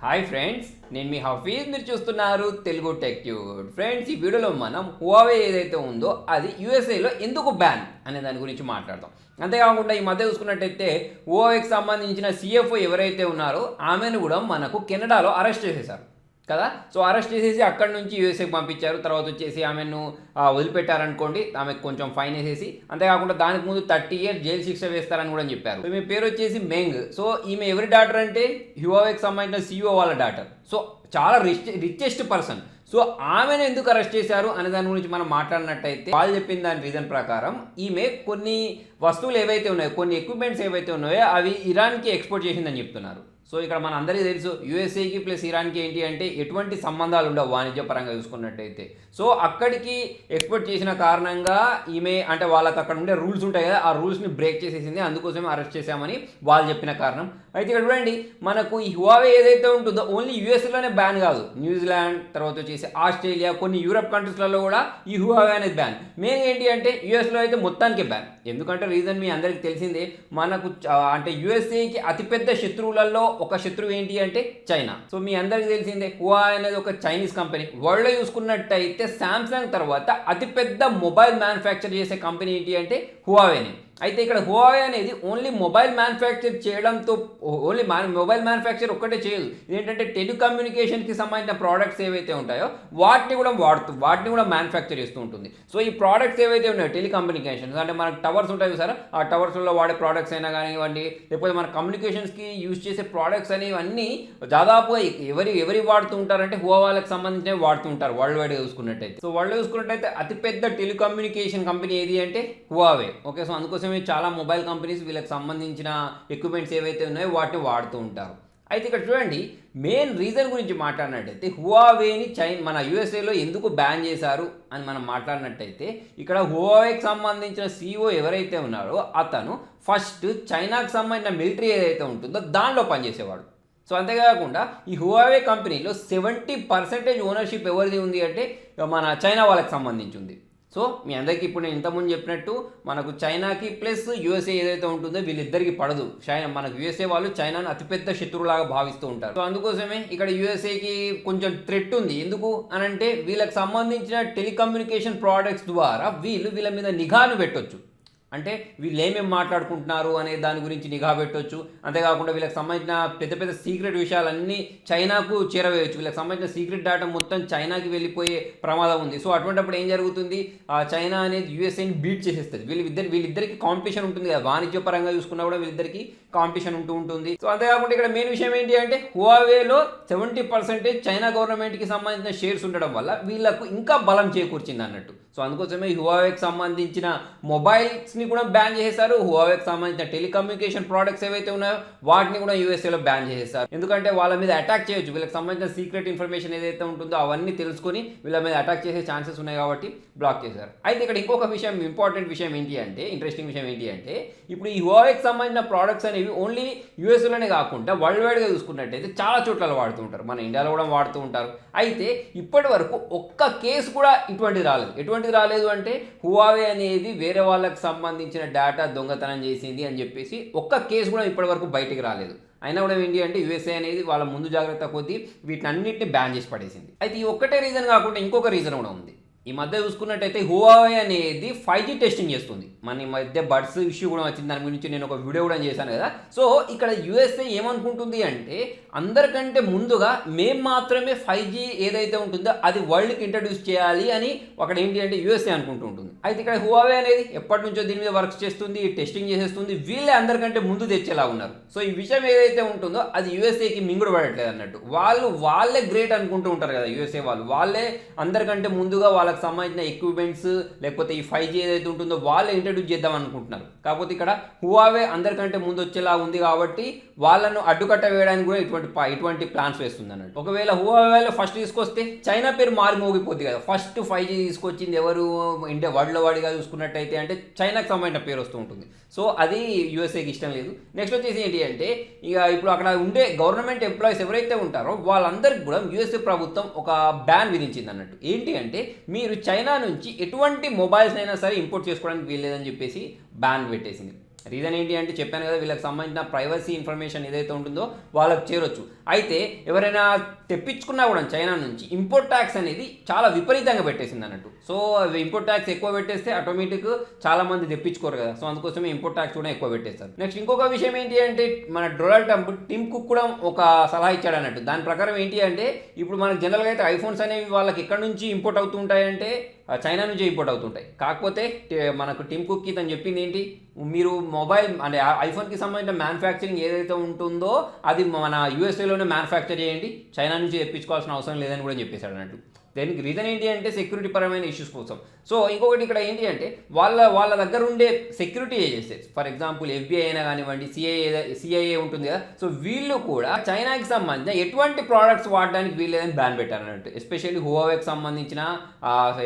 Hi friends, నేను మీ హఫీజ్. మీరు చూస్తున్నారు తెలుగు టెక్ ట్యూడ్. ఫ్రెండ్స్, ఈ వీడియోలో మనం హువావే ఏదైతే ఉందో అది యూఎస్ఏలో ఎందుకు బ్యాన్ అనే దాని గురించి మాట్లాడతాం. అంతేకాకుండా ఈ మధ్య చూసుకున్నట్టయితే హువావేకి సంబంధించిన సిఎఫ్ఓ ఎవరైతే ఉన్నారో ఆమెను కూడా మనకు కెనడాలో అరెస్ట్ చేసేశారు కదా. సో అరెస్ట్ చేసేసి అక్కడి నుంచి యూఎస్ఏకి పంపించారు. తర్వాత వచ్చేసి ఆమెను వదిలిపెట్టారనుకోండి, ఆమెకు కొంచెం ఫైన్ వేసేసి, అంతేకాకుండా దానికి ముందు 30 years జైలు శిక్ష వేస్తారని కూడా చెప్పారు. ఈమె పేరు వచ్చేసి మెంగ్. సో ఈమె ఎవరి డాటర్ అంటే హ్యువావేకి సంబంధించిన సిఇఓ వాళ్ళ డాటర్. సో చాలా రిచెస్ట్ పర్సన్. సో ఆమెను ఎందుకు అరెస్ట్ చేశారు అనే దాని గురించి మనం మాట్లాడినట్టయితే, వాళ్ళు చెప్పిన దాని రీజన్ ప్రకారం ఈమె కొన్ని వస్తువులు ఏవైతే ఉన్నాయో, కొన్ని ఎక్విప్మెంట్స్ ఏవైతే ఉన్నాయో అవి ఇరాన్కి ఎక్స్పోర్ట్ చేసిందని చెప్తున్నారు. సో ఇక్కడ మన అందరికీ తెలుసు యూఎస్ఏకి ప్లస్ ఇరాన్కి ఏంటి అంటే ఎటువంటి సంబంధాలు ఉండవు వాణిజ్యపరంగా చూసుకున్నట్టయితే. సో అక్కడికి ఎక్స్పోర్ట్ చేసిన కారణంగా ఈమె అంటే వాళ్ళకి అక్కడ ఉండే రూల్స్ ఉంటాయి కదా, ఆ రూల్స్ని బ్రేక్ చేసేసింది. అందుకోసమే అరెస్ట్ చేశామని వాళ్ళు చెప్పిన కారణం. అయితే ఇక్కడ చూడండి, మనకు ఈ హువావే ఏదైతే ఉంటుందో ఓన్లీ యూఎస్లోనే బ్యాన్ కాదు, న్యూజిలాండ్, తర్వాత వచ్చేసి ఆస్ట్రేలియా, కొన్ని యూరప్ కంట్రీస్లలో కూడా ఈ హువావే అనేది బ్యాన్. మెయిన్ ఏంటి అంటే యూఎస్లో అయితే మొత్తానికి బ్యాన్. ఎందుకంటే రీజన్ మీ అందరికీ తెలిసిందే. మనకు అంటే యూఎస్ఏకి అతిపెద్ద శత్రువులలో ఒక శత్రువు ఏంటి అంటే చైనా. సో మీ అందరికీ తెలిసిందే, హువావే అనేది ఒక చైనీస్ కంపెనీ. వరల్డ్లో చూసుకున్నట్టయితే శాంసంగ్ తర్వాత అతిపెద్ద మొబైల్ మ్యానుఫ్యాక్చర్ చేసే కంపెనీ ఏంటి అంటే హువావేనే. అయితే ఇక్కడ హువావే అనేది ఓన్లీ మొబైల్ మ్యానుఫ్యాక్చర్ చేయడంతో ఓన్లీ మొబైల్ మ్యానుఫ్యాక్చర్ ఒక్కటే చేయదు. ఇదేంటంటే టెలికమ్యూనికేషన్కి సంబంధించిన ప్రోడక్ట్స్ ఏవైతే ఉంటాయో వాటిని కూడా మ్యానుఫ్యాక్చర్ చేస్తూ ఉంటుంది. సో ఈ ప్రోడక్ట్స్ ఏవైతే ఉన్నాయో టెలికమ్యూనికేషన్స్ అంటే మనకు టవర్స్ ఉంటాయి సార్, ఆ టవర్స్లో వాడే ప్రోడక్ట్స్ అయినా కానివ్వండి, లేకపోతే మన కమ్యూనికేషన్స్కి యూజ్ చేసే ప్రోడక్ట్స్ అనేవన్నీ దాదాపుగా ఎవరి వాడుతూ ఉంటారంటే హువావేకి సంబంధించినవి వాడుతూ ఉంటారు వరల్డ్ వైడ్గా చూసుకున్నట్టయితే. సో వరల్డ్ చూసుకున్నట్టయితే అతిపెద్ద టెలికమ్యూనికేషన్ కంపెనీ ఏది అంటే హువావే. ఓకే, సో అందుకోసం చాలా మొబైల్ కంపెనీస్ వీళ్ళకి సంబంధించిన ఎక్విప్మెంట్స్ ఏవైతే ఉన్నాయో వాటిని వాడుతూ ఉంటారు. అయితే ఇక్కడ చూడండి, మెయిన్ రీజన్ గురించి మాట్లాడినట్టయితే హువావేని మన యూఎస్ఏలో ఎందుకు బ్యాన్ చేశారు అని మనం మాట్లాడినట్టయితే, ఇక్కడ హువావేకి సంబంధించిన సిఇఓ ఎవరైతే ఉన్నారో అతను ఫస్ట్ చైనాకు సంబంధించిన మిలిటరీ ఏదైతే ఉంటుందో దానిలో పనిచేసేవాడు. సో అంతేకాకుండా ఈ హువావే కంపెనీలో 70% ఓనర్షిప్ ఎవరిది ఉంది అంటే మన చైనా వాళ్ళకి సంబంధించి ఉంది. సో మీ అందరికీ ఇప్పుడు నేను ఇంతకుముందు చెప్పినట్టు మనకు చైనాకి ప్లస్ యూఎస్ఏ ఏదైతే ఉంటుందో వీళ్ళిద్దరికి పడదు. మనకు యూఎస్ఏ వాళ్ళు చైనాను అతిపెద్ద శత్రువులాగా భావిస్తూ ఉంటారు. సో అందుకోసమే ఇక్కడ యూఎస్ఏకి కొంచెం థ్రెట్ ఉంది. ఎందుకు అనంటే వీళ్ళకి సంబంధించిన టెలికమ్యూనికేషన్ ప్రోడక్ట్స్ ద్వారా వీళ్ళ మీద నిఘాను పెట్టొచ్చు. అంటే వీళ్ళు ఏమేమి మాట్లాడుకుంటున్నారు అనే దాని గురించి నిఘా పెట్టవచ్చు. అంతేకాకుండా వీళ్ళకి సంబంధించిన పెద్ద సీక్రెట్ విషయాలన్నీ చైనాకు చేరవేయచ్చు. వీళ్ళకి సంబంధించిన సీక్రెట్ డేటా మొత్తం చైనాకి వెళ్ళిపోయే ప్రమాదం ఉంది. సో అటువంటిప్పుడు ఏం జరుగుతుంది, చైనా అనేది యూఎస్ఏని బీట్ చేసేస్తుంది. వీళ్ళిద్దరికి కాంపిటీషన్ ఉంటుంది కదా, వాణిజ్యపరంగా చూసుకున్నా కూడా వీళ్ళిద్దరికి కాంపిటీషన్ ఉంటుంది. సో అంతేకాకుండా ఇక్కడ మెయిన్ విషయం ఏంటి అంటే హువావేలో 70% చైనా గవర్నమెంట్కి సంబంధించిన షేర్స్ ఉండడం వల్ల వీళ్ళకు ఇంకా బలం చేకూర్చింది అన్నట్టు. సో అందుకోసమే హువావేకి సంబంధించిన మొబైల్స్ని కూడా బ్యాన్ చేసేసారు. హువావేకి సంబంధించిన టెలికమ్యూనికేషన్ ప్రోడక్ట్స్ ఏవైతే ఉన్నాయో వాటిని కూడా యూఎస్ఏలో బ్యాన్ చేసేసారు. ఎందుకంటే వాళ్ళ మీద అటాక్ చేయొచ్చు. వీళ్ళకి సంబంధించిన సీక్రెట్ ఇన్ఫర్మేషన్ ఏదైతే ఉంటుందో అవన్నీ తెలుసుకొని వీళ్ళ మీద అటాక్ చేసే ఛాన్సెస్ ఉన్నాయి కాబట్టి బ్లాక్ చేశారు. అయితే ఇక్కడ ఇంకొక విషయం, ఇంపార్టెంట్ విషయం ఏంటి అంటే, ఇంట్రెస్టింగ్ విషయం ఏంటి అంటే, ఇప్పుడు ఈ హువావేకి సంబంధించిన ప్రోడక్ట్స్ అనేవి ఓన్లీ యూఎస్లోనే కాకుండా వరల్డ్ వైడ్గా చూసుకున్నట్టయితే చాలా చోట్ల వాడుతూ ఉంటారు. మన ఇండియాలో కూడా వాడుతూ ఉంటారు. అయితే ఇప్పటి వరకు ఒక్క కేసు కూడా ఇటువంటిది రాలేదు అంటే హువావే అనేది వేరే వాళ్ళకి సంబంధించిన డేటా దొంగతనం చేసింది అని చెప్పేసి ఒక్క కేసు కూడా ఇప్పటి వరకు బయటికి రాలేదు. అయినా కూడా ఏంటి అంటే యూఎస్ఏ అనేది వాళ్ళ ముందు జాగ్రత్త కొద్దీ వీటన్నిటిని బ్యాన్ చేసి పడేసింది. అయితే ఈ ఒక్కటే రీజన్ కాకుండా ఇంకొక రీజన్ కూడా ఉంది. ఈ మధ్య చూసుకున్నట్టయితే హువావే అనేది 5G టెస్టింగ్ చేస్తుంది. మన ఈ మధ్య బడ్స్ ఇష్యూ కూడా వచ్చింది, దాని గురించి నేను ఒక వీడియో కూడా చేశాను కదా. సో ఇక్కడ యూఎస్ఏ ఏమనుకుంటుంది అంటే అందరికంటే ముందుగా మేము మాత్రమే 5G ఏదైతే ఉంటుందో అది వరల్డ్కి ఇంట్రడ్యూస్ చేయాలి అని అక్కడ ఏంటి అంటే యూఎస్ఏ అనుకుంటూ ఉంటుంది. అయితే ఇక్కడ హువావే అనేది ఎప్పటి నుంచో దీని మీద వర్క్ చేస్తుంది, టెస్టింగ్ చేసేస్తుంది. వీళ్ళే అందరికంటే ముందు తెచ్చేలా ఉన్నారు. సో ఈ విషయం ఏదైతే ఉంటుందో అది యూఎస్ఏకి మింగుడు పడట్లేదు అన్నట్టు. వాళ్ళే గ్రేట్ అనుకుంటూ ఉంటారు కదా యూఎస్ఏ వాళ్ళే అందరికంటే ముందుగా వాళ్ళకి సంబంధించిన ఎక్విప్మెంట్స్ లేకపోతే ఈ 5G ఏదైతే ఉంటుందో వాళ్ళే ఇంట్రడ్యూస్ చేద్దాం అనుకుంటున్నారు. కాకపోతే ఇక్కడ హువావే అందరికంటే ముందు వచ్చేలా ఉంది కాబట్టి వాళ్ళను అడ్డుకట్ట వేయడానికి కూడా ఇటువంటి ప్లాన్స్ వేస్తుంది అన్నట్టు. ఒకవేళ హువావేలో ఫస్ట్ తీసుకొస్తే చైనా పేరు మారిమోగిపోద్ది కదా. ఫస్ట్ 5G తీసుకొచ్చింది ఎవరు ఇండియా వరల్డ్లో వాడిగా చూసుకున్నట్టయితే అంటే చైనాకి సంబంధించిన పేరు వస్తూ ఉంటుంది. సో అది యూఎస్ఏకి ఇష్టం లేదు. నెక్స్ట్ వచ్చేసి ఏంటి అంటే ఇక ఇప్పుడు అక్కడ ఉండే గవర్నమెంట్ ఎంప్లాయీస్ ఎవరైతే ఉంటారో వాళ్ళందరికీ కూడా యూఎస్ఏ ప్రభుత్వం ఒక బ్యాన్ విధించింది అన్నట్టు. ఏంటి అంటే మీరు చైనా నుంచి ఎటువంటి మొబైల్స్ అయినా సరే ఇంపోర్ట్ చేసుకోవడానికి వీల్లేదని చెప్పేసి బ్యాన్ పెట్టేసింది. రీజన్ ఏంటి అంటే చెప్పాను కదా, వీళ్ళకి సంబంధించిన ప్రైవసీ ఇన్ఫర్మేషన్ ఏదైతే ఉంటుందో వాళ్ళకి చేరొచ్చు. అయితే ఎవరైనా తెప్పించుకున్నా కూడా చైనా నుంచి ఇంపోర్ట్ ట్యాక్స్ అనేది చాలా విపరీతంగా పెట్టేసింది అన్నట్టు. సో ఇంపోర్ట్ ట్యాక్స్ ఎక్కువ పెట్టేస్తే ఆటోమేటిక్ చాలా మంది తెప్పించుకోరు కదా, సో అందుకోసమే ఇంపోర్ట్ ట్యాక్స్ కూడా ఎక్కువ పెట్టేస్తారు. నెక్స్ట్ ఇంకొక విషయం ఏంటి అంటే మన డొనాల్డ్ ట్రంప్ టిమ్ కుక్ కూడా ఒక సలహా ఇచ్చాడు అన్నట్టు. దాని ప్రకారం ఏంటి అంటే ఇప్పుడు మనకు జనరల్గా అయితే ఐఫోన్స్ అనేవి వాళ్ళకి ఎక్కడి నుంచి ఇంపోర్ట్ అవుతూ ఉంటాయంటే చైనా నుంచి ఇంపోర్ట్ అవుతుంటాయి. కాకపోతే మనకు టిమ్ కుక్కి తను చెప్పింది ఏంటి, మీరు మొబైల్ అంటే ఐఫోన్కి సంబంధించిన మ్యానుఫ్యాక్చరింగ్ ఏదైతే ఉంటుందో అది మన యూఎస్ఏలోనే మ్యానుఫ్యాక్చర్ చేయండి, చైనా నుంచి తెప్పించుకోవాల్సిన అవసరం లేదని కూడా చెప్పేశాడు అన్నట్టు. దానికి రీజన్ ఏంటి అంటే సెక్యూరిటీ పరమైన ఇష్యూస్ కోసం. సో ఇంకొకటి ఇక్కడ ఏంటి అంటే వాళ్ళ దగ్గర ఉండే security agencies, for example FBI అయినా కానివ్వండి, సిఐఏ ఉంటుంది కదా, సో వీళ్ళు కూడా చైనాకి సంబంధించిన ఎటువంటి ప్రోడక్ట్స్ వాడడానికి వీల్లేదని బ్యాన్ పెట్టారు అన్నట్టు. ఎస్పెషల్లీ హువావేకి సంబంధించిన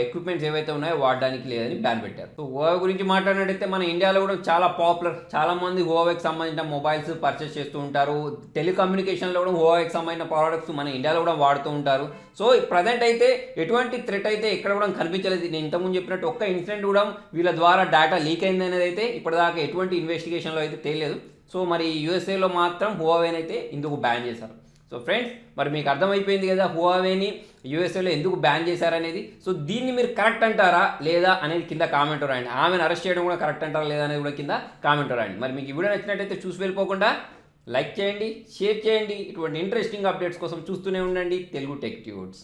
ఎక్విప్మెంట్స్ ఏవైతే ఉన్నాయో వాడడానికి లేదని బ్యాన్ పెట్టారు. సో హువావే గురించి మాట్లాడినట్టయితే మన ఇండియాలో కూడా చాలా పాపులర్, చాలా మంది హువావేకి సంబంధించిన మొబైల్స్ పర్చేస్ చేస్తూ ఉంటారు. టెలికమ్యూనికేషన్లో కూడా హువావేకి సంబంధించిన ప్రోడక్ట్స్ మన ఇండియాలో కూడా వాడుతూ ఉంటారు. సో ప్రజెంట్ అయితే ఎటువంటి థ్రెట్ అయితే ఎక్కడ కూడా కనిపించలేదు. నేను ఇంతకుముందు చెప్పినట్టు ఒక్క ఇన్సిడెంట్ కూడా వీళ్ళ ద్వారా డేటా లీక్ అయింది అనేది అయితే ఇప్పటిదాకా ఎటువంటి ఇన్వెస్టిగేషన్లో అయితే తెలియలేదు. సో మరి యూఎస్ఏలో మాత్రం హువావేని అయితే ఇందుకు బ్యాన్ చేశారు. సో ఫ్రెండ్స్, మరి మీకు అర్థమైపోయింది కదా హువావేని యూఎస్ఏలో ఎందుకు బ్యాన్ చేశారనేది. సో దీన్ని మీరు కరెక్ట్ అంటారా లేదా అనేది కింద కామెంట్ రాయండి. ఆమెను అరెస్ట్ చేయడం కూడా కరెక్ట్ అంటారా లేదా అనేది కూడా కింద కామెంట్ రాయండి. మరి మీకు ఈ వీడియో నచ్చినట్టయితే చూసి వెళ్ళిపోకుండా లైక్ చేయండి, షేర్ చేయండి. ఇటువంటి ఇంట్రెస్టింగ్ అప్డేట్స్ కోసం చూస్తూనే ఉండండి తెలుగు టెక్ ట్యూట్స్.